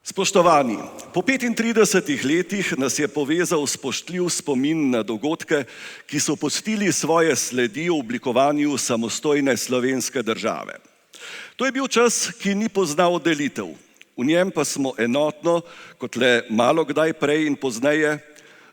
Spoštovani, po 35 letih nas je povezal spoštljiv spomin na dogodke, ki so pustili svoje sledi v oblikovanju samostojne slovenske države. To je bil čas, ki ni poznal delitev. V njem pa smo enotno, kot le malokdaj prej in pozneje,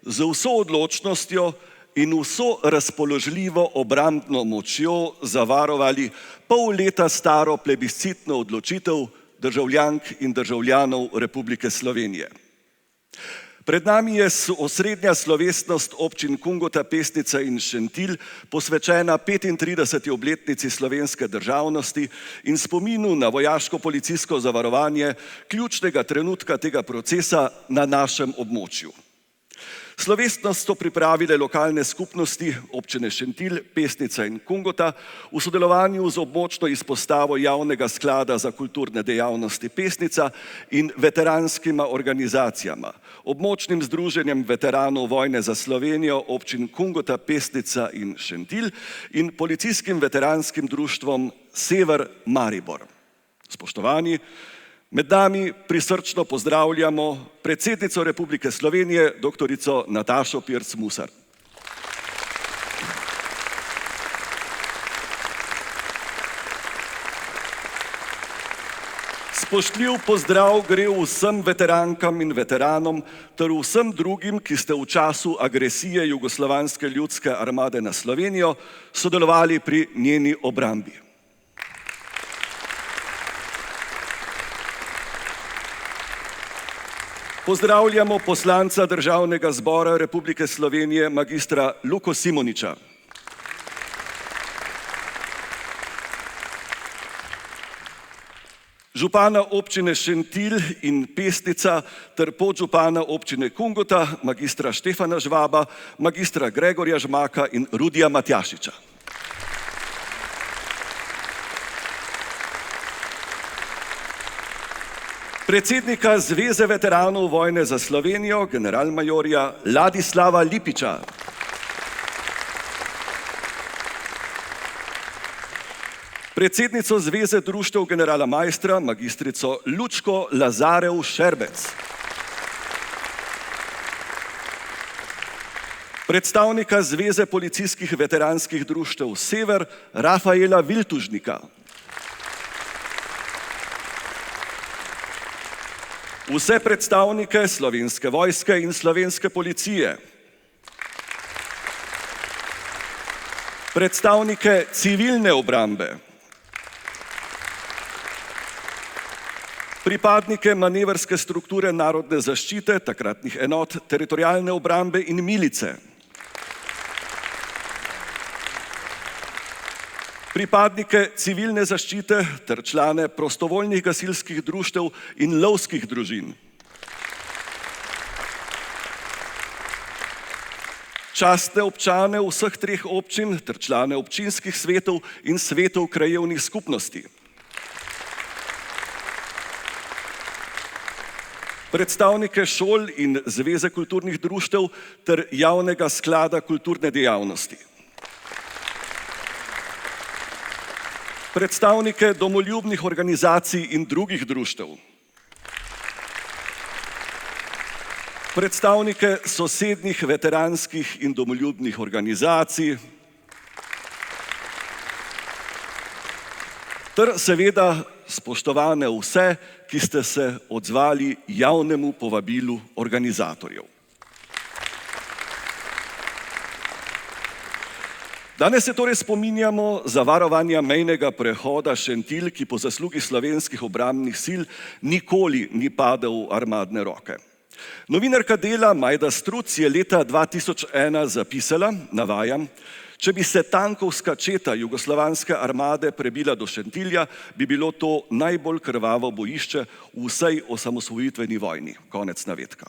z vso odločnostjo in vso razpoložljivo obrambno močjo zavarovali pol leta staro plebiscitno odločitev državljank in državljanov Republike Slovenije. Pred nami je osrednja slovesnost občin Kungota, Pesnica in Šentilj, posvečena 35. obletnici slovenske državnosti in spominu na vojaško-policijsko zavarovanje ključnega trenutka tega procesa na našem območju. Slovesnost so pripravile lokalne skupnosti občine Šentilj, Pesnica in Kungota v sodelovanju z območno izpostavo Javnega sklada za kulturne dejavnosti Pesnica in veteranskima organizacijama, območnim združenjem veteranov vojne za Slovenijo občin Kungota, Pesnica in Šentilj in policijskim veteranskim društvom Sever Maribor. Spoštovani, med nami prisrčno pozdravljamo predsednico Republike Slovenije, doktorico Natašo Pirc Musar. Spoštljiv pozdrav gre vsem veterankam in veteranom ter vsem drugim, ki ste v času agresije Jugoslovanske ljudske armade na Slovenijo sodelovali pri njeni obrambi. Pozdravljamo poslanca Državnega zbora Republike Slovenije magistra Luko Simoniča. Župana občine Šentilj in Pesnica ter podžupana občine Kungota magistra Štefana Žvaba, magistra Gregorja Žmaka in Rudija Matjašiča. Predsednika Zveze veteranov vojne za Slovenijo, generalmajorja Ladislava Lipiča. Predsednico Zveze društev generala Maistra, magistrico Lučko Lazarev Šerbec. Predstavnika Zveze policijskih veteranskih društev Sever, Rafaela Viltužnika. Vse predstavnike Slovenske vojske in Slovenske policije, predstavnike civilne obrambe, pripadnike manevrske strukture narodne zaščite, takratnih enot teritorialne obrambe in milice, pripadnike civilne zaščite ter člane prostovoljnih gasilskih društev in lovskih družin, častne občane vseh treh občin ter člane občinskih svetov in svetov krajevnih skupnosti, predstavnike šol in Zveze kulturnih društev ter Javnega sklada kulturne dejavnosti, predstavnike domoljubnih organizacij in drugih društev, predstavnike sosednjih veteranskih in domoljubnih organizacij ter seveda spoštovane vse, ki ste se odzvali javnemu povabilu organizatorjev. Danes se torej spominjamo zavarovanja mejnega prehoda Šentilj, ki po zaslugi slovenskih obrambnih sil nikoli ni padel v armadne roke. Novinarka Dela Majda Struc je leta 2001 zapisala, navajam, če bi se tankovska četa jugoslovanske armade prebila do Šentilja, bi bilo to najbolj krvavo bojišče v vsej osamosvojitveni vojni. Konec navedka.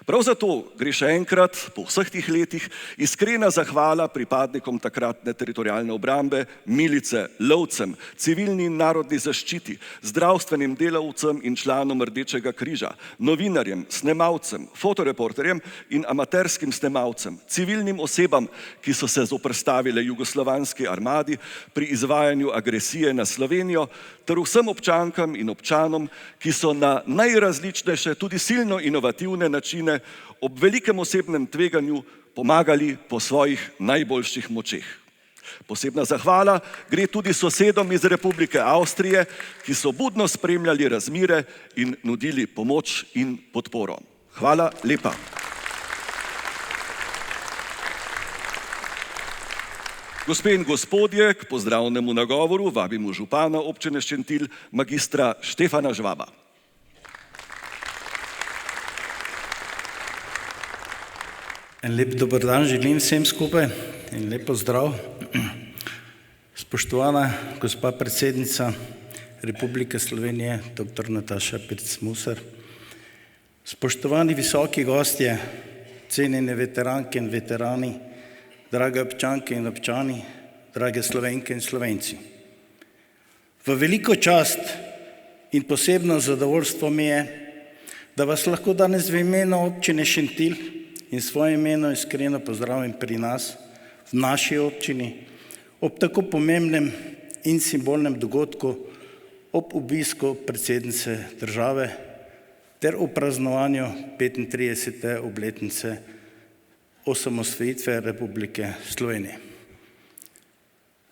Prav zato gre še enkrat, po vseh teh letih, iskrena zahvala pripadnikom takratne teritorialne obrambe, milice, lovcem, civilni in narodni zaščiti, zdravstvenim delavcem in članom Rdečega križa, novinarjem, snemalcem, fotoreporterjem in amaterskim snemalcem, civilnim osebam, ki so se zoperstavile jugoslovanski armadi pri izvajanju agresije na Slovenijo, ter vsem občankam in občanom, ki so na najrazličnejše, tudi silno inovativne načine ob velikem osebnem tveganju pomagali po svojih najboljših močeh. Posebna zahvala gre tudi sosedom iz Republike Avstrije, ki so budno spremljali razmere in nudili pomoč in podporo. Hvala lepa. Gospe in gospodje, k pozdravnemu nagovoru vabimo župana občine Šentilj, magistra Štefana Žvaba. En lep dober dan želim vsem skupaj in lep pozdrav. Spoštovana gospa predsednica Republike Slovenije, dr. Nataša Pirc Musar, spoštovani visoki gostje, cenjene veteranke in veterani, drage občanke in občani, drage Slovenke in Slovenci. V veliko čast in posebno zadovoljstvo mi je, da vas lahko danes v imenu občine Šentilj in svoje imeno iskreno pozdravim pri nas, v naši občini, ob tako pomembnem in simbolnem dogodku, ob obisku predsednice države ter ob praznovanju 35. obletnice osamosvojitve Republike Slovenije.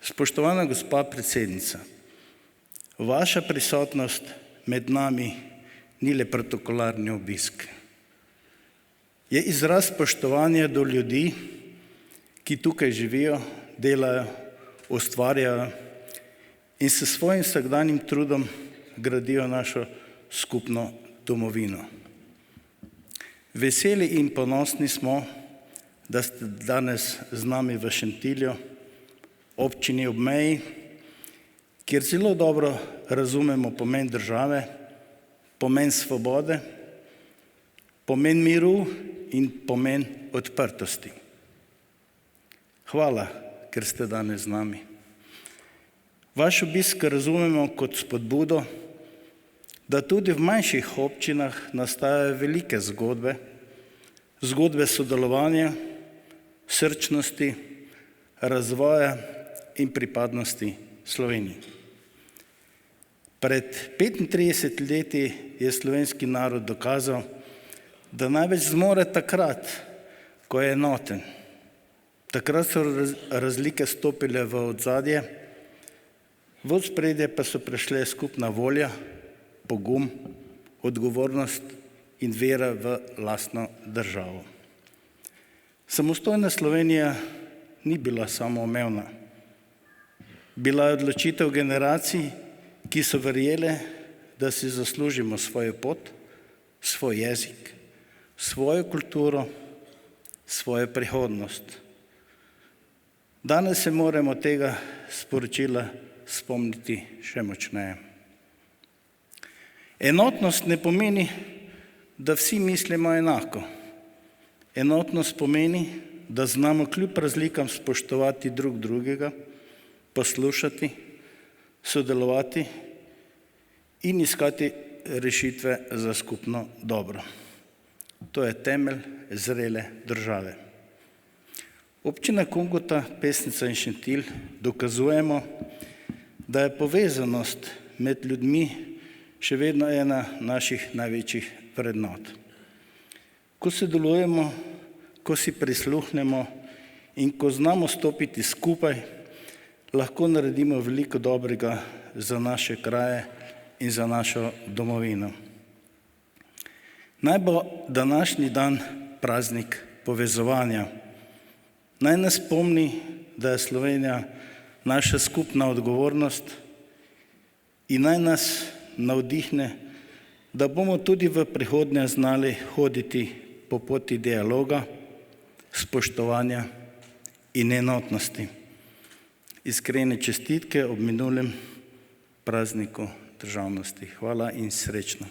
Spoštovana gospa predsednica, vaša prisotnost med nami ni le protokolarni obisk. Je izraz spoštovanja do ljudi, ki tukaj živijo, delajo, ustvarjajo in s svojim vsakdanjim trudom gradijo našo skupno domovino. Veseli in ponosni smo, da ste danes z nami v Šentilju, občini ob meji, kjer zelo dobro razumemo pomen države, pomen svobode, pomen miru in pomen odprtosti. Hvala, ker ste danes z nami. Vaš obisk razumemo kot spodbudo, da tudi v manjših občinah nastajajo velike zgodbe, zgodbe sodelovanja, srčnosti, razvoja in pripadnosti Sloveniji. Pred 35 leti je slovenski narod dokazal, da največ zmore takrat, ko je enoten. Takrat so razlike stopile v ozadje, v ospredje pa so prišle skupna volja, pogum, odgovornost in vera v lastno državo. Samostojna Slovenija ni bila samoumevna. Bila je odločitev generacij, ki so verjele, da si zaslužimo svojo pot, svoj jezik, svojo kulturo, svojo prihodnost. Danes se moramo tega sporočila spomniti še močneje. Enotnost ne pomeni, da vsi mislimo enako. Enotnost pomeni, da znamo kljub razlikam spoštovati drug drugega, poslušati, sodelovati in iskati rešitve za skupno dobro. To je temelj zrele države. Občina Kungota, Pesnica in Šentilj dokazujemo, da je povezanost med ljudmi še vedno ena naših največjih vrednot. Ko sodelujemo, ko si prisluhnemo in ko znamo stopiti skupaj, lahko naredimo veliko dobrega za naše kraje in za našo domovino. Naj bo današnji dan praznik povezovanja. Naj nas spomni, da je Slovenija naša skupna odgovornost in naj nas navdihne, da bomo tudi v prihodnje znali hoditi po poti dialoga, spoštovanja in enotnosti. Iskrene čestitke ob minulem prazniku državnosti. Hvala in srečno.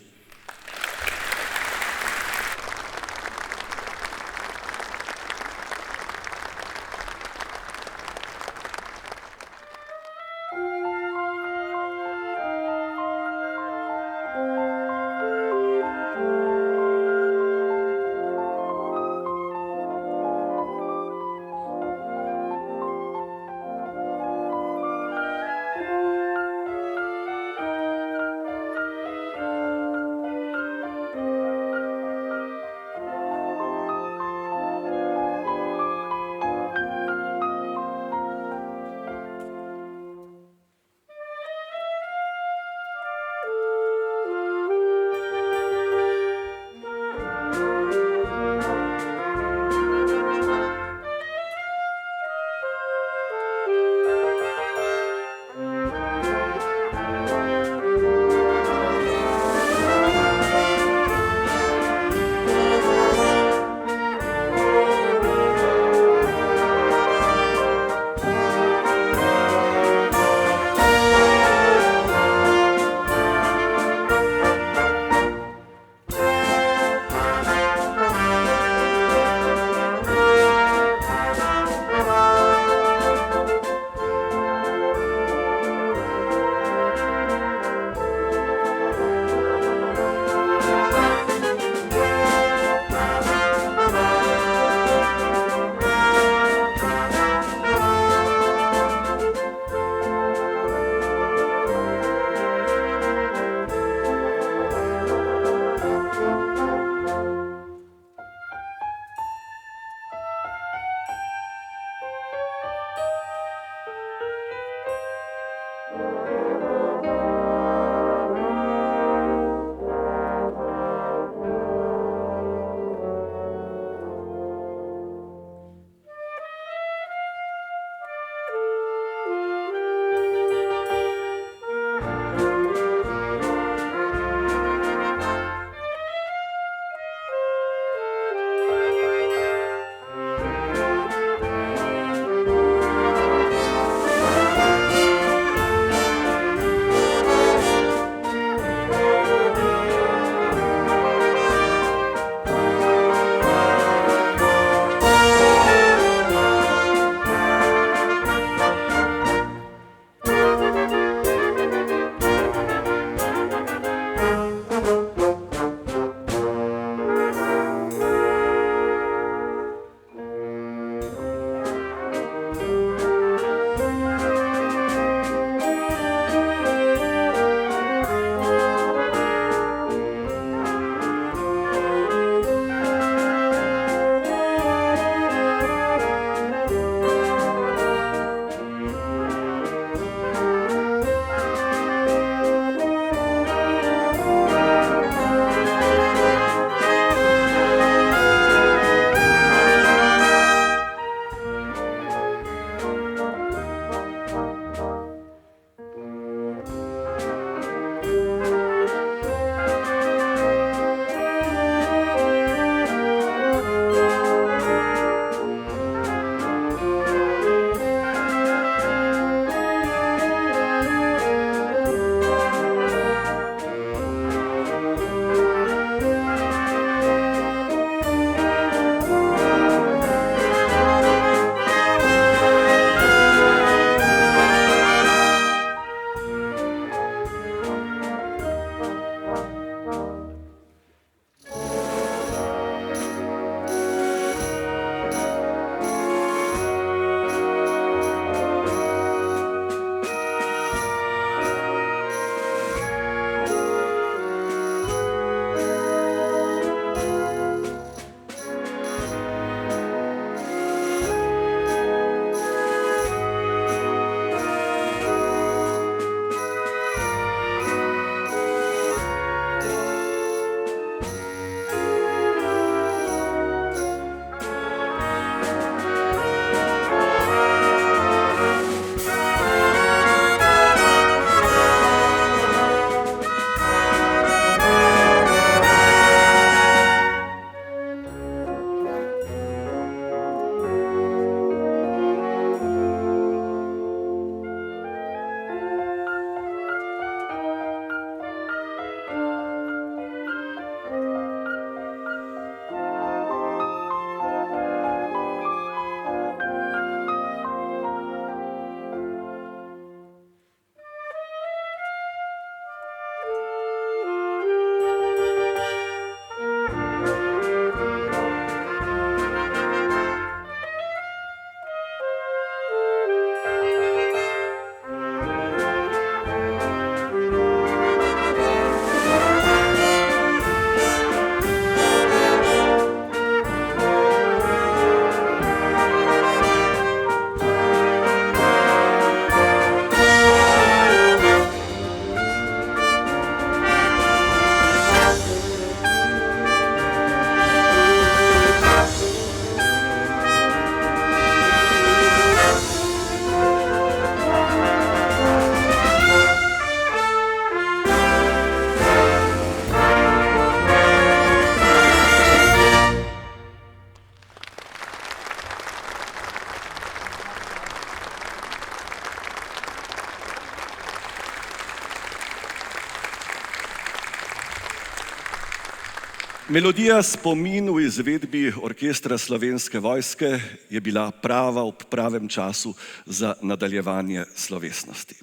Melodija Spomin v izvedbi Orkestra Slovenske vojske je bila prava ob pravem času za nadaljevanje slovesnosti.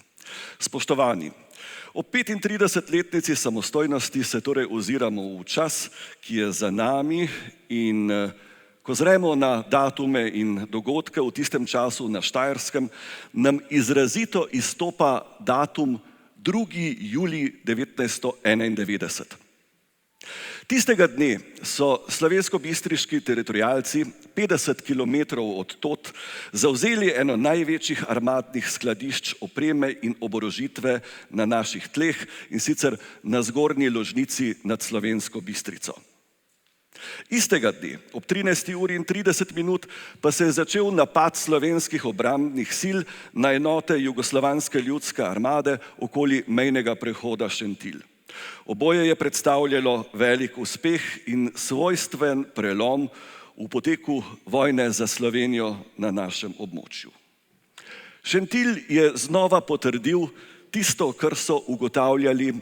Spoštovani, ob 35-letnici samostojnosti se torej oziramo v čas, ki je za nami, in ko zremo na datume in dogodke v tistem času na Štajerskem, nam izrazito izstopa datum 2. julij 1991. Tistega dne so slovensko-bistriški teritorialci 50 kilometrov od tod zavzeli eno največjih armadnih skladišč opreme in oborožitve na naših tleh, in sicer na zgornji ložnici nad Slovensko Bistrico. Istega dne ob 13:30 pa se je začel napad slovenskih obrambnih sil na enote Jugoslovanske ljudske armade okoli mejnega prehoda Šentilj. Oboje je predstavljalo velik uspeh in svojstven prelom v poteku vojne za Slovenijo na našem območju. Šentilj je znova potrdil tisto, kar so ugotavljali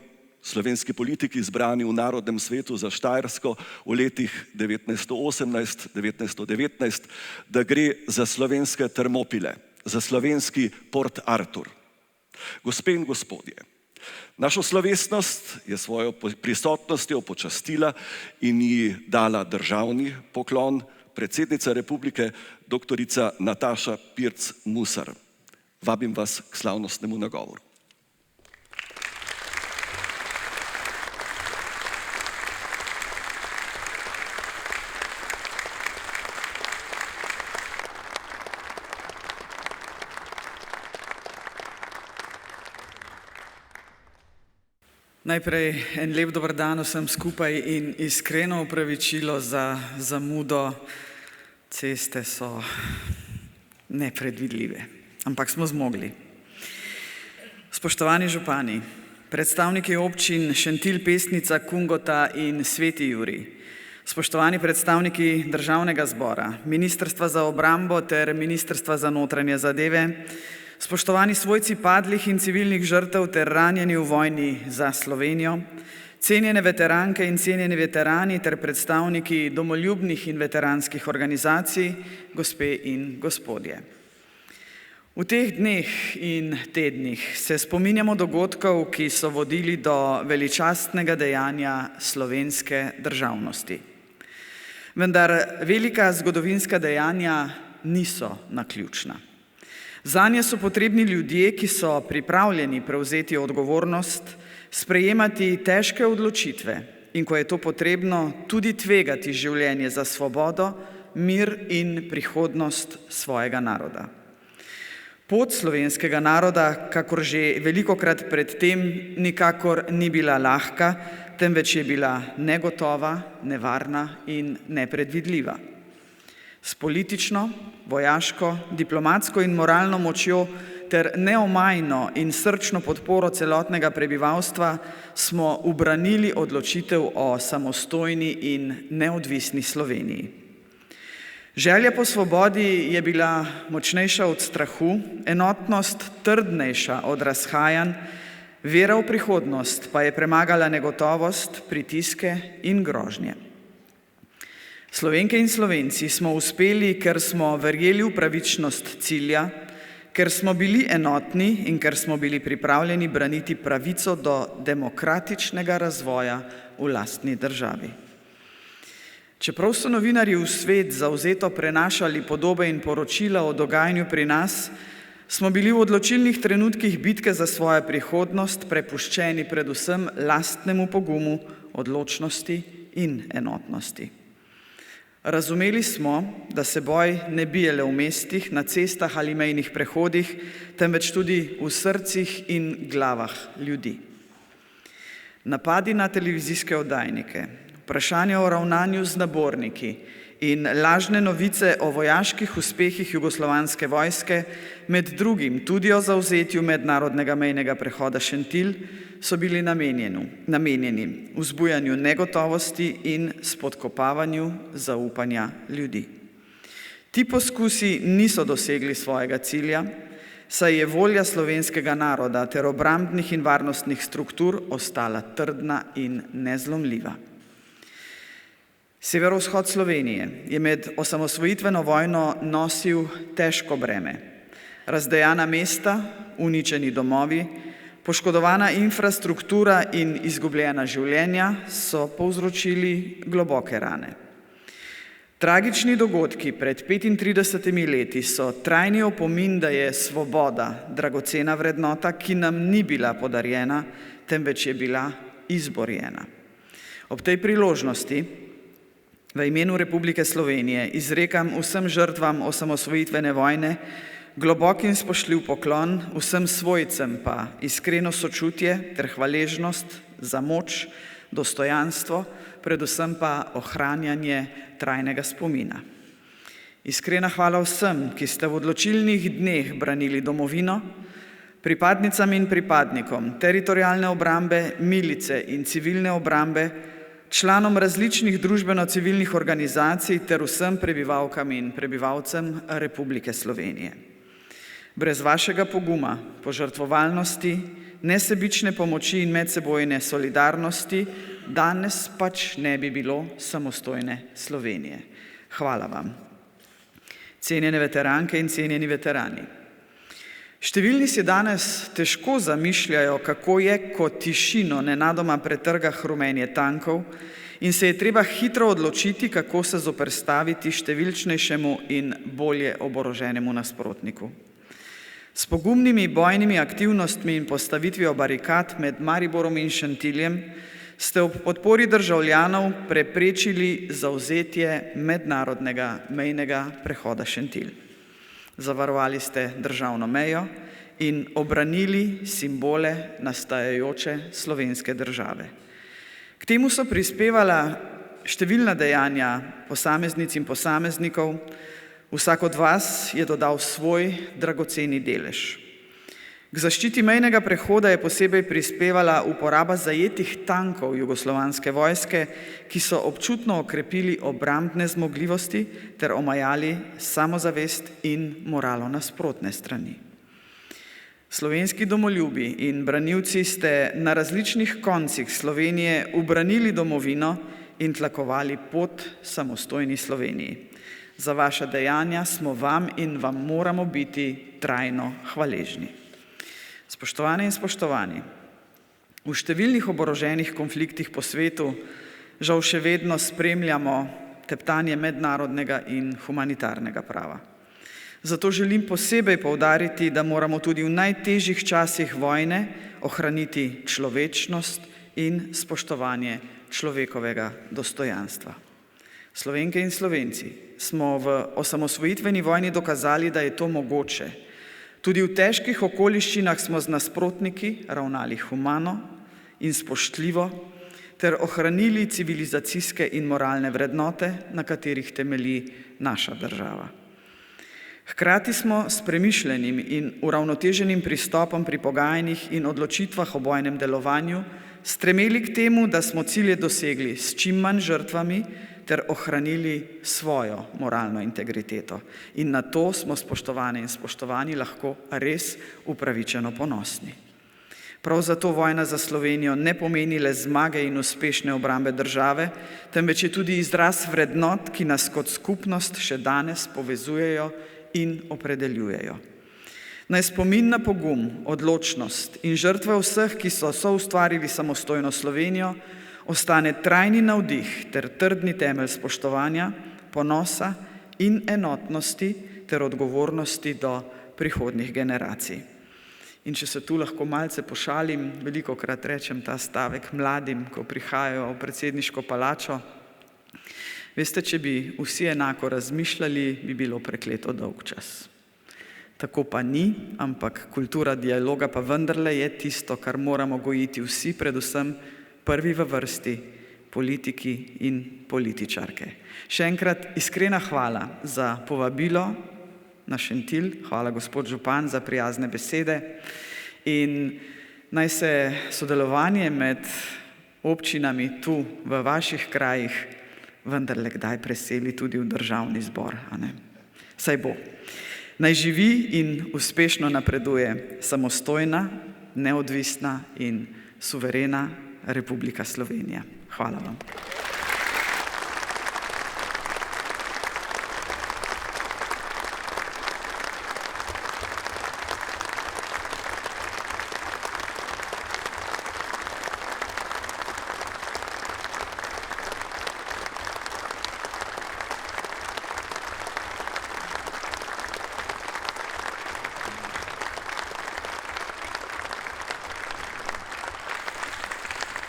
slovenski politiki zbrani v Narodnem svetu za Štajersko v letih 1918-1919, da gre za slovenske Termopile, za slovenski Port Artur. Gospe in gospodje, našo slovesnost je svojo prisotnostjo počastila in ji dala državni poklon predsednica republike doktorica Nataša Pirc Musar. Vabim vas k slavnostnemu nagovoru. Najprej en lep dober dan vsem skupaj in iskreno opravičilo za zamudo. Ceste so nepredvidljive, ampak smo zmogli. Spoštovani župani, predstavniki občin Šentilj, Pesnica, Kungota in Sveti Jurij, spoštovani predstavniki Državnega zbora, Ministrstva za obrambo ter Ministrstva za notranje zadeve, spoštovani svojci padlih in civilnih žrtev ter ranjeni v vojni za Slovenijo, cenjene veteranke in cenjeni veterani ter predstavniki domoljubnih in veteranskih organizacij, gospe in gospodje. V teh dneh in tednih se spominjamo dogodkov, ki so vodili do veličastnega dejanja slovenske državnosti. Vendar velika zgodovinska dejanja niso naključna. Zanje so potrebni ljudje, ki so pripravljeni prevzeti odgovornost, sprejemati težke odločitve in, ko je to potrebno, tudi tvegati življenje za svobodo, mir in prihodnost svojega naroda. Pot slovenskega naroda, kakor že velikokrat predtem, nikakor ni bila lahka, temveč je bila negotova, nevarna in nepredvidljiva. S politično, vojaško, diplomatsko in moralno močjo ter neomajno in srčno podporo celotnega prebivalstva smo ubranili odločitev o samostojni in neodvisni Sloveniji. Želja po svobodi je bila močnejša od strahu, enotnost trdnejša od razhajanj, vera v prihodnost pa je premagala negotovost, pritiske in grožnje. Slovenke in Slovenci smo uspeli, ker smo verjeli v pravičnost cilja, ker smo bili enotni in ker smo bili pripravljeni braniti pravico do demokratičnega razvoja v lastni državi. Čeprav so novinarji v svet zavzeto prenašali podobe in poročila o dogajanju pri nas, smo bili v odločilnih trenutkih bitke za svojo prihodnost prepuščeni predvsem lastnemu pogumu, odločnosti in enotnosti. Razumeli smo, da se boj ne bije le v mestih, na cestah ali mejnih prehodih, temveč tudi v srcih in glavah ljudi. Napadi na televizijske oddajnike, vprašanja o ravnanju z naborniki in lažne novice o vojaških uspehih jugoslovanske vojske, med drugim tudi o zavzetju mednarodnega mejnega prehoda Šentilj, so bili namenjeni vzbujanju negotovosti in spodkopavanju zaupanja ljudi. Ti poskusi niso dosegli svojega cilja, saj je volja slovenskega naroda ter obrambnih in varnostnih struktur ostala trdna in nezlomljiva. Severovzhod Slovenije je med osamosvojitveno vojno nosil težko breme. Razdejana mesta, uničeni domovi, poškodovana infrastruktura in izgubljena življenja so povzročili globoke rane. Tragični dogodki pred 35 leti so trajni opomin, da je svoboda dragocena vrednota, ki nam ni bila podarjena, temveč je bila izborjena. Ob tej priložnosti v imenu Republike Slovenije izrekam vsem žrtvam osamosvojitvene vojne globok in spoštljiv poklon, vsem svojcem pa iskreno sočutje ter hvaležnost za moč, dostojanstvo, predvsem pa ohranjanje trajnega spomina. Iskrena hvala vsem, ki ste v odločilnih dneh branili domovino, pripadnicam in pripadnikom teritorialne obrambe, milice in civilne obrambe, članom različnih družbeno-civilnih organizacij ter vsem prebivalkam in prebivalcem Republike Slovenije. Brez vašega poguma, požrtvovalnosti, nesebične pomoči in medsebojne solidarnosti danes pač ne bi bilo samostojne Slovenije. Hvala vam. Cenjene veteranke in cenjeni veterani. Številni si danes težko zamišljajo, kako je, ko tišino nenadoma pretrga hrumenje tankov in se je treba hitro odločiti, kako se zoperstaviti številčnejšemu in bolje oboroženemu nasprotniku. S pogumnimi bojnimi aktivnostmi in postavitvijo barikad med Mariborom in Šentiljem ste ob podpori državljanov preprečili zavzetje mednarodnega mejnega prehoda Šentilj. Zavarovali ste državno mejo in obranili simbole nastajajoče slovenske države. K temu so prispevala številna dejanja posameznic in posameznikov, vsak od vas je dodal svoj dragoceni delež. K zaščiti mejnega prehoda je posebej prispevala uporaba zajetih tankov jugoslovanske vojske, ki so občutno okrepili obrambne zmogljivosti ter omajali samozavest in moralo nasprotne strani. Slovenski domoljubi in branilci ste na različnih koncih Slovenije ubranili domovino in tlakovali pot samostojni Sloveniji. Za vaša dejanja smo vam in vam moramo biti trajno hvaležni. Spoštovane in spoštovani, v številnih oboroženih konfliktih po svetu žal še vedno spremljamo teptanje mednarodnega in humanitarnega prava. Zato želim posebej poudariti, da moramo tudi v najtežjih časih vojne ohraniti človečnost in spoštovanje človekovega dostojanstva. Slovenke in Slovenci smo v osamosvojitveni vojni dokazali, da je to mogoče. Tudi v težkih okoliščinah smo z nasprotniki ravnali humano in spoštljivo ter ohranili civilizacijske in moralne vrednote, na katerih temelji naša država. Hkrati smo s premišljenim in uravnoteženim pristopom pri pogajanjih in odločitvah o bojnem delovanju stremeli k temu, da smo cilje dosegli s čim manj žrtvami ter ohranili svojo moralno integriteto. In na to smo, spoštovane in spoštovani, lahko res upravičeno ponosni. Prav zato vojna za Slovenijo ne pomeni le zmage in uspešne obrambe države, temveč je tudi izraz vrednot, ki nas kot skupnost še danes povezujejo in opredeljujejo. Naj spomin na pogum, odločnost in žrtve vseh, ki so soustvarili samostojno Slovenijo, ostane trajni navdih ter trdni temelj spoštovanja, ponosa in enotnosti ter odgovornosti do prihodnjih generacij. In če se tu lahko malce pošalim, velikokrat rečem ta stavek mladim, ko prihajajo v predsedniško palačo. Veste, če bi vsi enako razmišljali, bi bilo prekleto dolg čas. Tako pa ni, ampak kultura dialoga pa vendarle je tisto, kar moramo gojiti vsi, predvsem prvi v vrsti, politiki in političarke. Še enkrat iskrena hvala za povabilo na Šentilj, hvala gospod župan za prijazne besede in naj se sodelovanje med občinami tu v vaših krajih vendarle kdaj preseli tudi v državni zbor. Saj bo. Naj živi in uspešno napreduje samostojna, neodvisna in suverena Republika Slovenija. Hvala vam.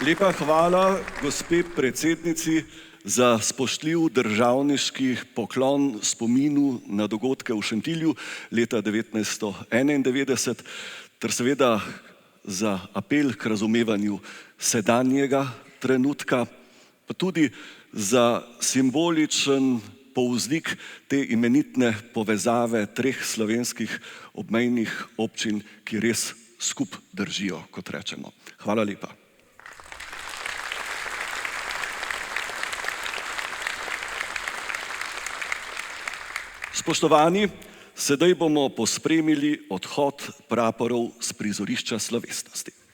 Lepa hvala gospe predsednici za spoštljiv državniški poklon spominu na dogodke v Šentilju leta 1991 ter seveda za apel k razumevanju sedanjega trenutka, pa tudi za simboličen povzdik te imenitne povezave treh slovenskih obmejnih občin, ki res skupaj držijo, kot rečemo. Hvala lepa. Spoštovani, sedaj bomo pospremili odhod praporov s prizorišča slovesnosti.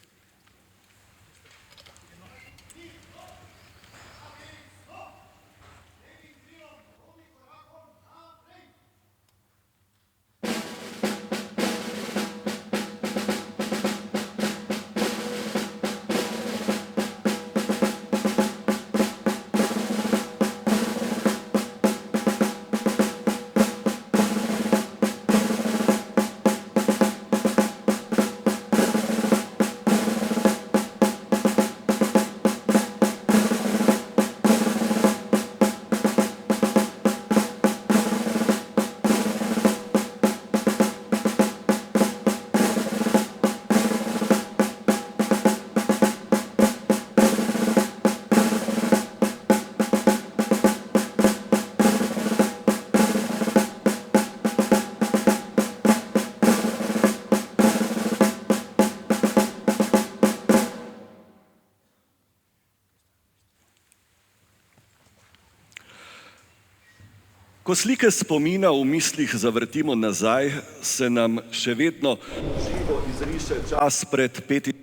Ko slike spomina v mislih zavrtimo nazaj, se nam še vedno živo izriše čas pred 35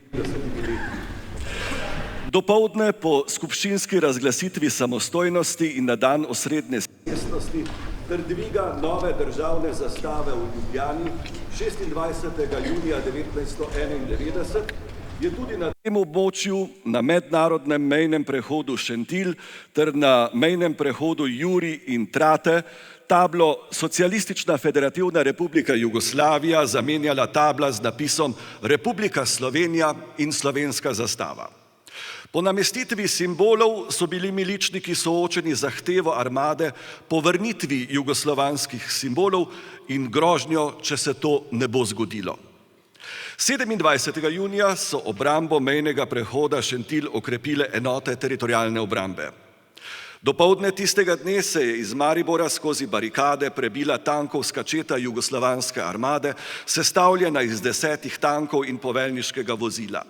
leti. Dopoldne po skupščinski razglasitvi samostojnosti in na dan osrednje slovesnosti ter dviga nove državne zastave v Ljubljani 26. junija 1991 je tudi na tem območju, na mednarodnem mejnem prehodu Šentilj ter na mejnem prehodu Jurij in Trate tablo Socialistična federativna republika Jugoslavija zamenjala tabla z napisom Republika Slovenija in slovenska zastava. Po namestitvi simbolov so bili miličniki soočeni z zahtevo armade po vrnitvi jugoslovanskih simbolov in grožnjo, če se to ne bo zgodilo. 27. junija so obrambo mejnega prehoda Šentilj okrepile enote teritorialne obrambe. Dopoldne tistega dne se je iz Maribora skozi barikade prebila tankovska četa jugoslovanske armade, sestavljena iz 10 tankov in poveljniškega vozila.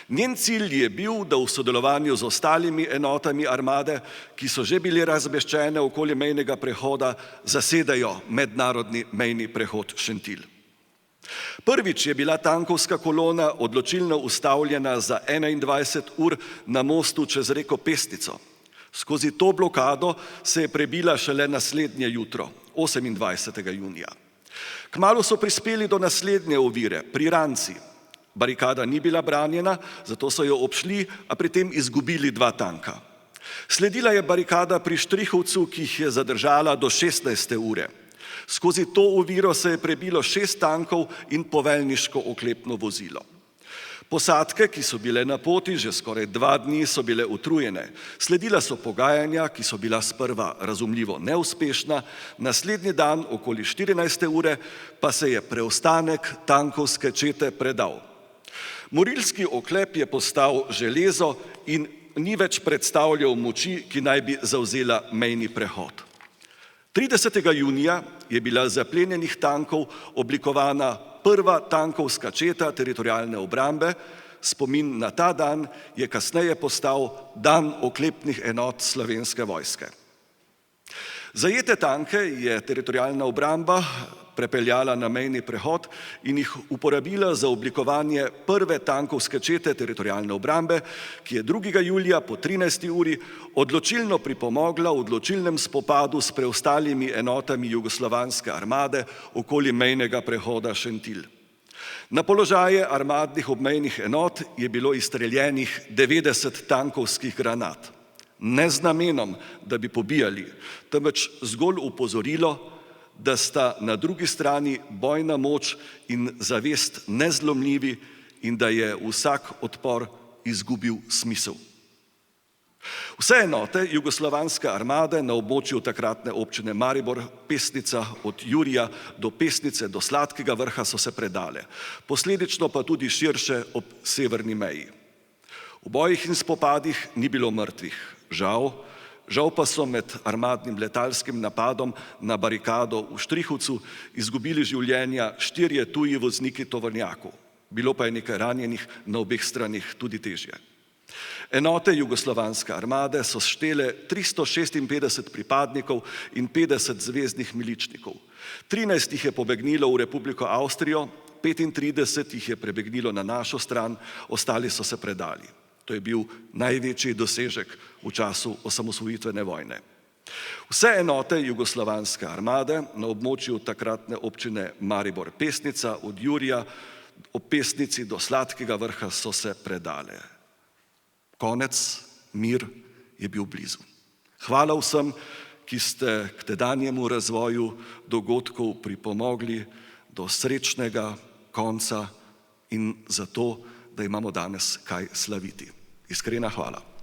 Njen cilj je bil, da v sodelovanju z ostalimi enotami armade, ki so že bili razmeščene okoli mejnega prehoda, zasedajo mednarodni mejni prehod Šentilj. Prvič je bila tankovska kolona odločilno ustavljena za 21 ur na mostu čez reko Pesnico. Skozi to blokado se je prebila šele naslednje jutro, 28. junija. Kmalu so prispeli do naslednje ovire, pri Ranci. Barikada ni bila branjena, zato so jo obšli, a pri tem izgubili 2 tanka. Sledila je barikada pri Štrihovcu, ki jih je zadržala do 16. ure. Skozi to oviro se je prebilo 6 tankov in poveljniško oklepno vozilo. Posadke, ki so bile na poti že skoraj 2 dni, so bile utrujene. Sledila so pogajanja, ki so bila sprva razumljivo neuspešna, naslednji dan okoli 14. ure pa se je preostanek tankovske čete predal. Morilski oklep je postal železo in ni več predstavljal moči, ki naj bi zavzela mejni prehod. 30. junija je bila z zaplenjenih tankov oblikovana prva tankovska četa teritorialne obrambe. Spomin na ta dan je kasneje postal dan oklepnih enot Slovenske vojske. Zajete tanke je teritorialna obramba prepeljala na mejni prehod in jih uporabila za oblikovanje prve tankovske čete teritorialne obrambe, ki je 2. julija po 13. uri odločilno pripomogla v odločilnem spopadu s preostalimi enotami jugoslovanske armade okoli mejnega prehoda Šentilj. Na položaje armadnih obmejnih enot je bilo izstreljenih 90 tankovskih granat. Ne z namenom, da bi pobijali, temveč zgolj opozorilo, da sta na drugi strani bojna moč in zavest nezlomljivi in da je vsak odpor izgubil smisel. Vse enote jugoslovanske armade na območju takratne občine Maribor, Pesnica od Jurija do Pesnice do Sladkega Vrha so se predale, posledično pa tudi širše ob severni meji. V bojih in spopadih ni bilo mrtvih, žal pa so med armadnim letalskim napadom na barikado v Štrihovcu izgubili življenja 4 tuji vozniki tovornjakov, bilo pa je nekaj ranjenih na obeh stranih, tudi težje. Enote jugoslovanske armade so štele 356 pripadnikov in 50 zveznih miličnikov. 13 jih je pobegnilo v Republiko Avstrijo, 35 jih je prebegnilo na našo stran, ostali so se predali. To je bil največji dosežek v času osamosvojitvene vojne. Vse enote jugoslovanske armade na območju takratne občine Maribor Pesnica od Jurija ob Pesnici do Sladkega Vrha so se predale. Konec, mir je bil blizu. Hvala vsem, ki ste k tedanjemu razvoju dogodkov pripomogli do srečnega konca in za to, da imamo danes kaj slaviti. Iskrena hvala.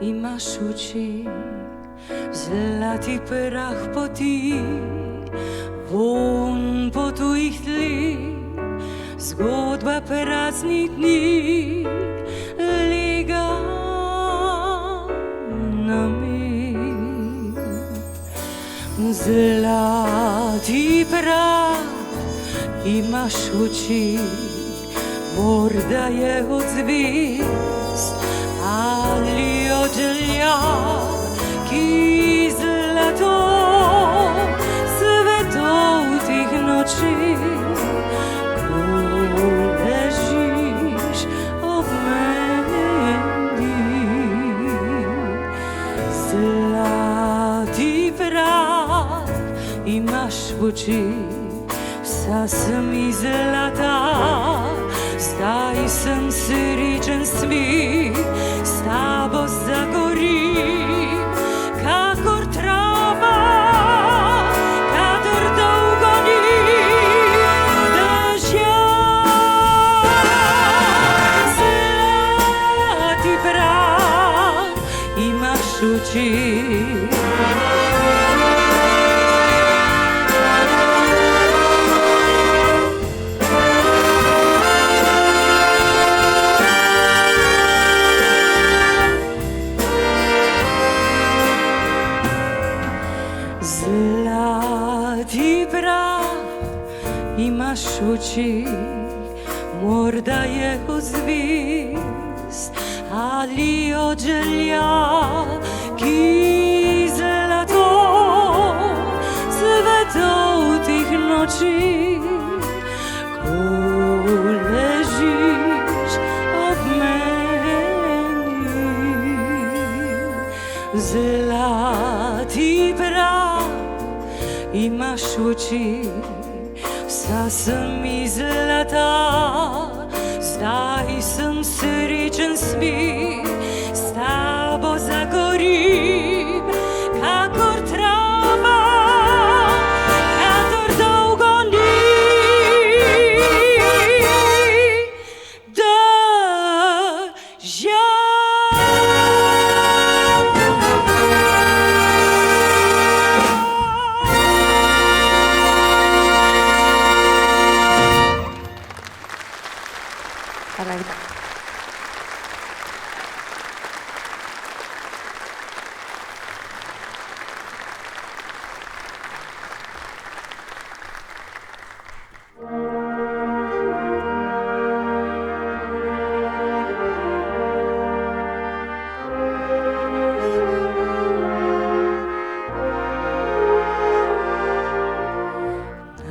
imaš oči, zlati prah poti, von po tvojih tleh, zgodba praznih dni, lega nami. Zlati prah imaš oči, morda je od zvezd ali od želja, ki zlato svetov tih noči, ko ležiš ob meni. Zlati prah imaš v oči, vsa sem iz zlata, zdaj sem srečen smeh, s tabo zagorim, kakor trava, kadar dolgo ni dežja. Zlati prah imaš oči. Zlati prah imaš oči, morda je od zvezd ali od želja, ki zlato svetov tih noči, ko ležiš ob meni. Zlati prah imaš oči, vsa sem iz zlata, zdaj sem srečen smeh, s tabo zagorim, kakor trava, kadar dolgo ni dežja. Hvala lepa.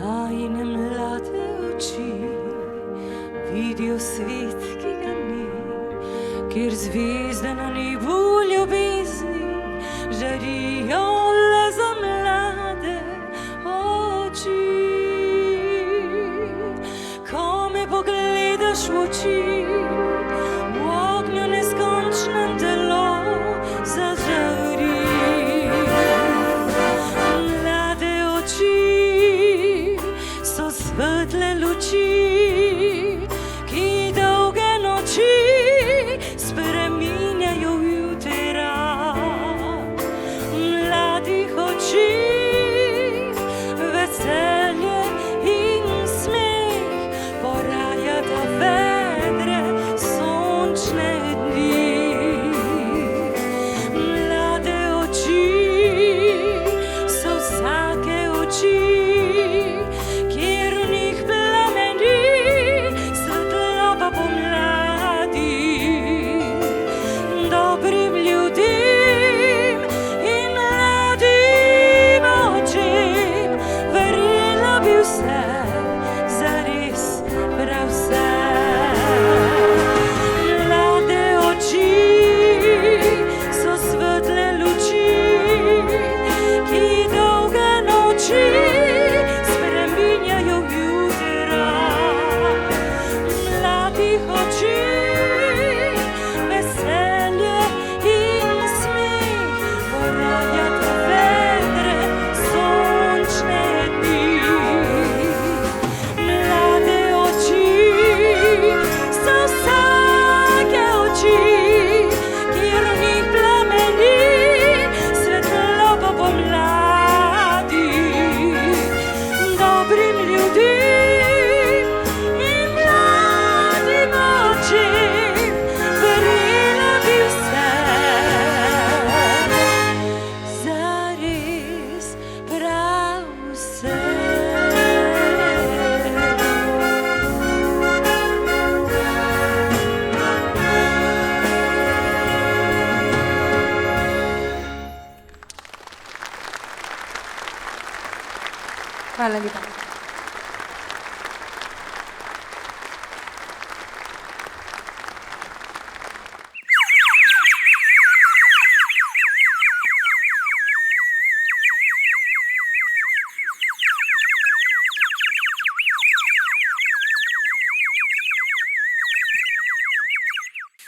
Tajne mlade oči vidijo svet, ki ga ni, kjer zvezde na nebu ljubezni žarijo le za mlade oči. Ko me pogledaš v oči, v ognju neskončnem telo zažari. Mlade oči so svetle luči, ki dolge noči spreminjajo Hvala lepa.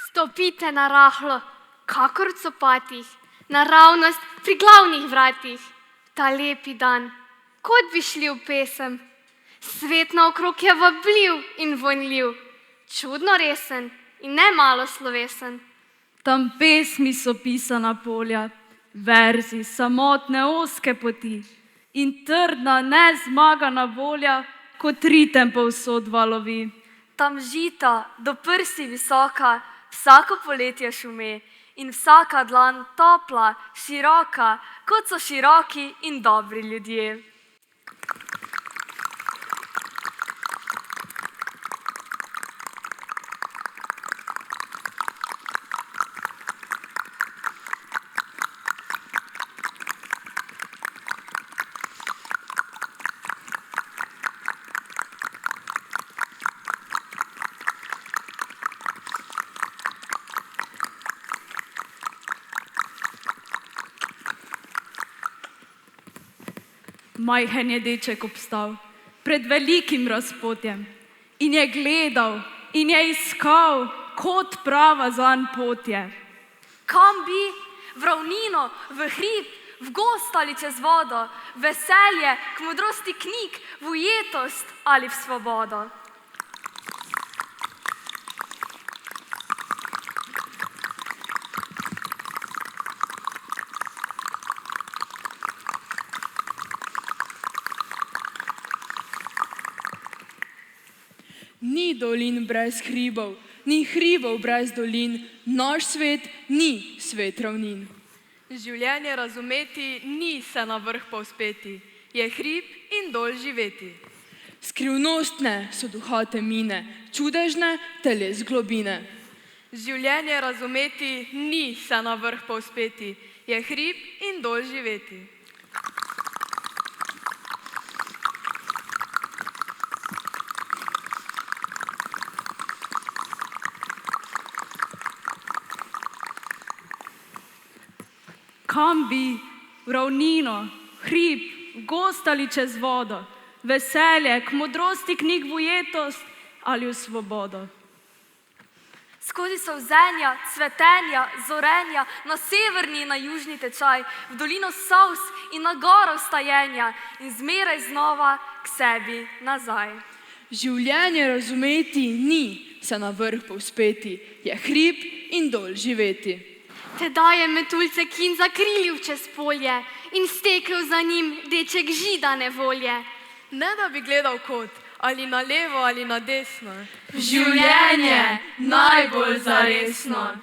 Stopite na rahlo, kakor v copatih, naravnost pri glavnih vratih. Ta lepi dan, kot bi šli v pesem. Svet naokrog je vabljiv in vonljiv, čudno resen in ne malo slovesen. Tam pesmi so pisana polja, verzi samotne ozke poti in trdna, nezmagana volja, kot ritem povsod valovi. Tam žita do prsi visoka, vsako poletje šume in vsaka dlan topla, široka, kot so široki in dobri ljudje. Majhen je deček obstal pred velikim razpotjem in je gledal in je iskal, kot prava zanj pot je. Kam bi? V ravnino, v hrib, v gozd ali čez vodo, veselje, k modrosti knjig, v ujetost ali v svobodo. Ni dolin brez hribov, ni hribov brez dolin, naš svet ni svet ravnin. Življenje razumeti ni se na vrh povzpeti, je hrib in dol živeti. Skrivnostne so duha temine, čudežne teles globine. Življenje razumeti ni se na vrh povzpeti, je hrib in dol živeti. Kam bi? V ravnino, hrib, v gozd ali čez vodo, veselje, k modrosti knjig v ujetost ali v svobodo. Skozi solzenja, cvetenja, zorenja, na severni in na južni tečaj, v dolino solz in na goro vstajenja in zmeraj znova k sebi nazaj. Življenje razumeti ni se na vrh povzpeti, je hrib in dol živeti. Tedaj je metuljce kin zakrilil čez polje in stekel za njim deček židane volje. Ne da bi gledal kot, ali na levo ali na desno. Življenje najbolj zaresno.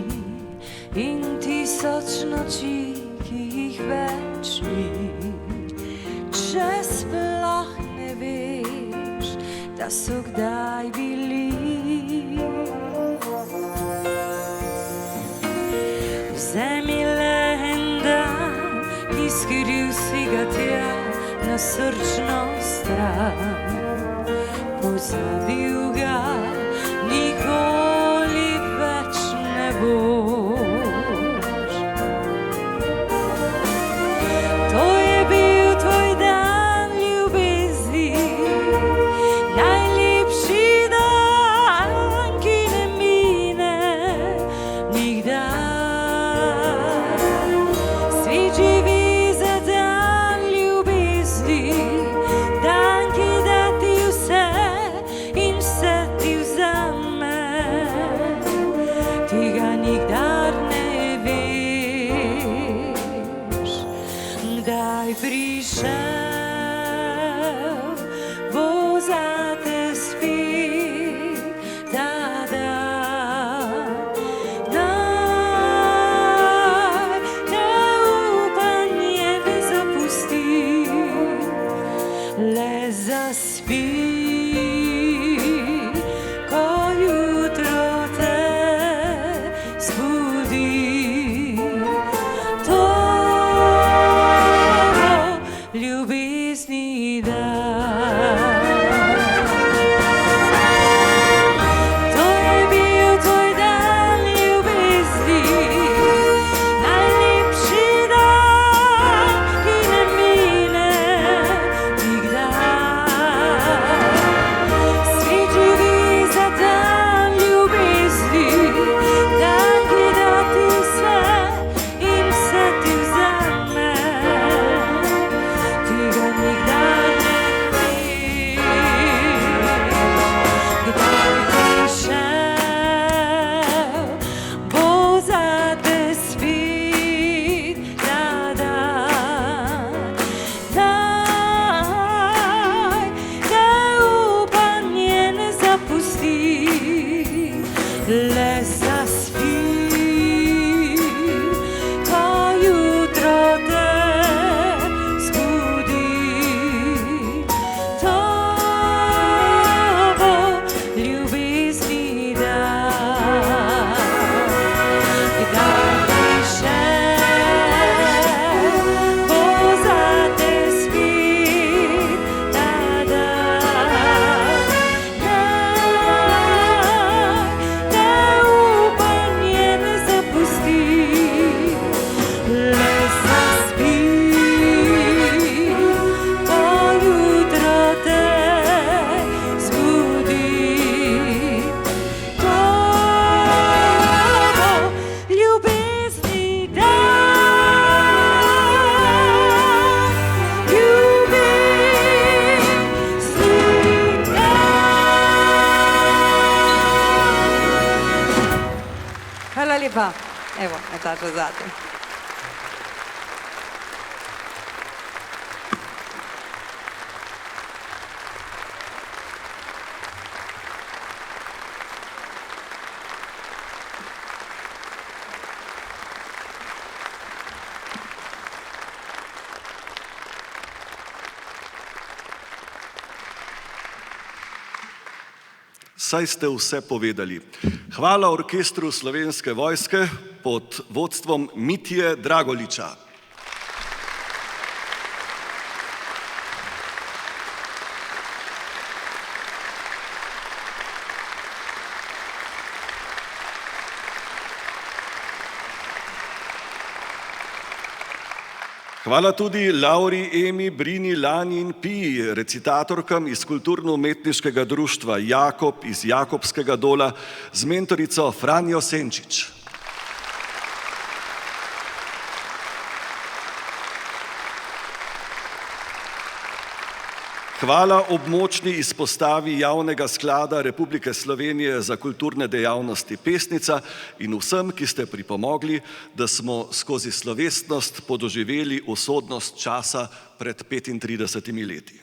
dni in 1000 noči, ki jih več ni. Če sploh ne veš, da so kdaj bili. Vzemi le en dan, izkril si ga tja na srčno stran. Pozabil ga nikoli več ne boš. To je bil tvoj dan ljubezni, najlepši dan, ki ne mine nikdar. Svet živi za dan ljubezni, dan, ki da ti vse in vse ti vzame. Tega nikdar ne veš, kdaj prišel bo zate spet ta dan. Naj te upanje ne zapusti, le zaspi, ko jutro te zbudi. To bo ljubezni dan. To je bil tvoj dan ljubezni, najlepši dan, ki ne mine nikdar. Svet živi za dan ljubezni, dan, ki da ti vse in vse ti vzame. Tega nikdar ne veš, kdaj prišel bo zate spet ta dan. Naj te upanje ne zapusti, le zaspi, ko jutro te zbudi. To bo ljubezni dan. Kdaj prišel bo zate spet ta dan. Naj te upanje ne zapusti, le zaspi, ko jutro te zbudi. To bo ljubezni dan, ljubezni dan. Hvala lepa. Evo, Nataša, zate. Saj ste vse povedali. Hvala orkestru Slovenske vojske pod vodstvom Mitje Dragoliča. Hvala tudi Lauri, Emi, Brini, Lani in Piji, recitatorkam iz kulturno-umetniškega društva Jakob iz Jakobskega dola z mentorico Franjo Senčič. Hvala območni izpostavi Javnega sklada Republike Slovenije za kulturne dejavnosti Pesnica in vsem, ki ste pripomogli, da smo skozi slovesnost podoživeli usodnost časa pred 35 leti.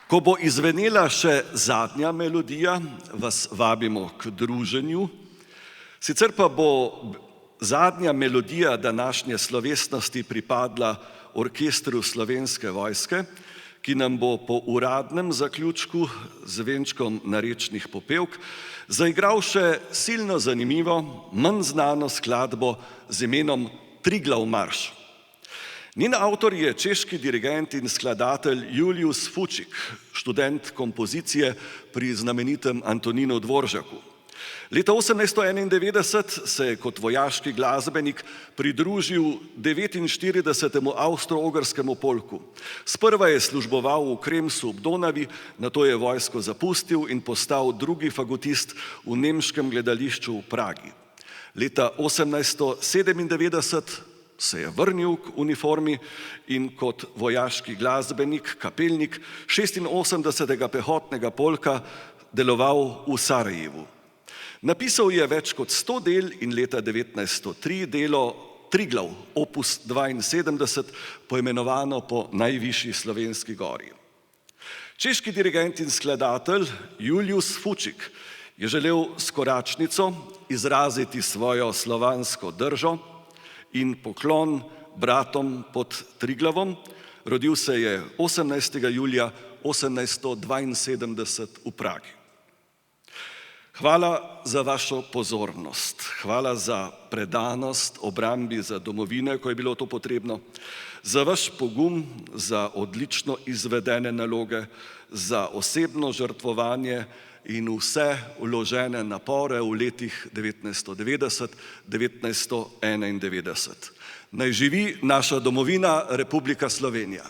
Ko bo izvenela še zadnja melodija, vas vabimo k druženju. Sicer pa bo zadnja melodija današnje slovesnosti pripadla orkestru Slovenske vojske, ki nam bo po uradnem zaključku z venčkom narečnih popevk zaigral še silno zanimivo, manj znano skladbo z imenom Triglav marš. Njen avtor je češki dirigent in skladatelj Julius Fučík, študent kompozicije pri znamenitem Antoninu Dvoržaku. Leta 1891 se je kot vojaški glasbenik pridružil 49. avstro-ogrskemu polku. Sprva je služboval v Kremsu ob Donavi, nato je vojsko zapustil in postal drugi fagotist v nemškem gledališču v Pragi. Leta 1897 se je vrnil k uniformi in kot vojaški glasbenik, kapelnik 86. pehotnega polka deloval v Sarajevu. Napisal je več kot 100 del in leta 1903 delo Triglav, opus 72, poimenovano po najvišji slovenski gori. Češki dirigent in skladatelj Julius Fučík je želel s koračnico izraziti svojo slovansko držo in poklon bratom pod Triglavom. Rodil se je 18. julija 1872 v Pragi. Hvala za vašo pozornost, hvala za predanost obrambi za domovine, ko je bilo to potrebno, za vaš pogum, za odlično izvedene naloge, za osebno žrtvovanje in vse vložene napore v letih 1990-1991. Naj živi naša domovina, Republika Slovenija.